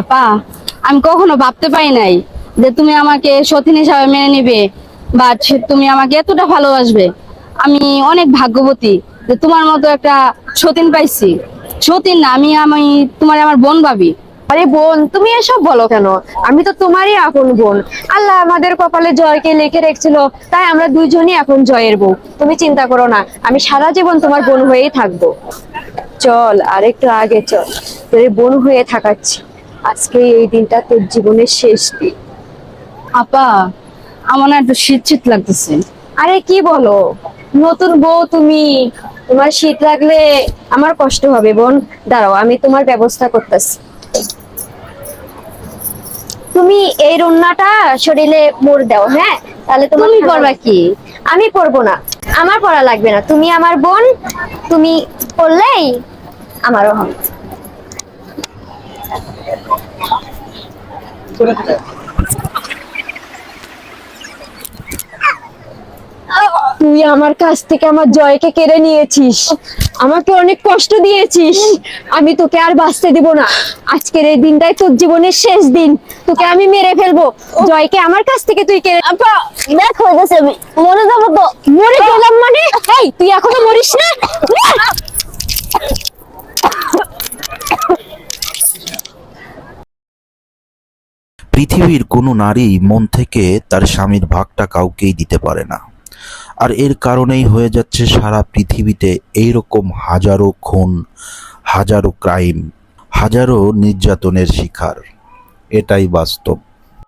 আপা, আমি কখনো ভাবতে পারি নাই যে তুমি আমাকে সতীন হিসাবে মেনে নিবে বা তুমি আমাকে এতটা ভালোবাসবে। আমি অনেক ভাগ্যবতী যে তোমার মতো একটা সতীন পাইছি। সতীন না, আমি তোমার আমার বোন ভাবি। আরে বোন, তুমি এসব বলো কেন? আমি তো তোমারই আপন বোন। আল্লাহ আমাদের কপালে জয়কে লিখে রেখেছিল, তাই আমরা দুইজনই এখন জয়ের বউ। তুমি চিন্তা করো না, আমি সারা জীবন তোমার বোন হয়েই থাকবো। চল আর একটু আগে চল, তোর বোন হয়ে থাকাচ্ছি। আজকে এই দিনটা তোর জীবনের শেষ দিন। আপা, আমার না একটু শীত শীত লাগতেছে। আরে কি বলো, নতুন বউ তুমি, তোমার শীত লাগলে আমার কষ্ট হবে বোন। দাঁড়াও, আমি তোমার ব্যবস্থা করতেছি। তুমি এই রান্নাটা শরীরে মোড় দাও, হ্যাঁ? তাহলে তোমার তুমি ঠান্ডা করবা লাগবে। কি? আমি পরবো না, আমার পড়া লাগবে না। তুমি আমার বোন, তুমি পড়লেই আমারও হবে। তুই আমার কাছ থেকে আমার জয়কে কেড়ে নিয়েছিস, আমাকে অনেক কষ্ট দিয়েছিস। আমি তোকে আর বাঁচতে দিব না। আজকের এই দিনটাই তোর জীবনের শেষ দিন। তোকে আমি মেরে ফেলবো। জয়কে আমার কাছ থেকে তুই কেড়ে। আপা, দেখ হয়ে গেছে, আমি মরে যাবো তো। মরে গেলাম মানে? এই তুই এখনো মরিস না? পৃথিবীর কোনো নারী মন থেকে তার স্বামীর ভাগটা কাউকেই দিতে পারে না। আর এর কারণেই হয়ে যাচ্ছে সারা পৃথিবীতে এইরকম হাজারো খুন, হাজারো ক্রাইম, হাজারো নির্যাতনের শিকার। এটাই বাস্তব।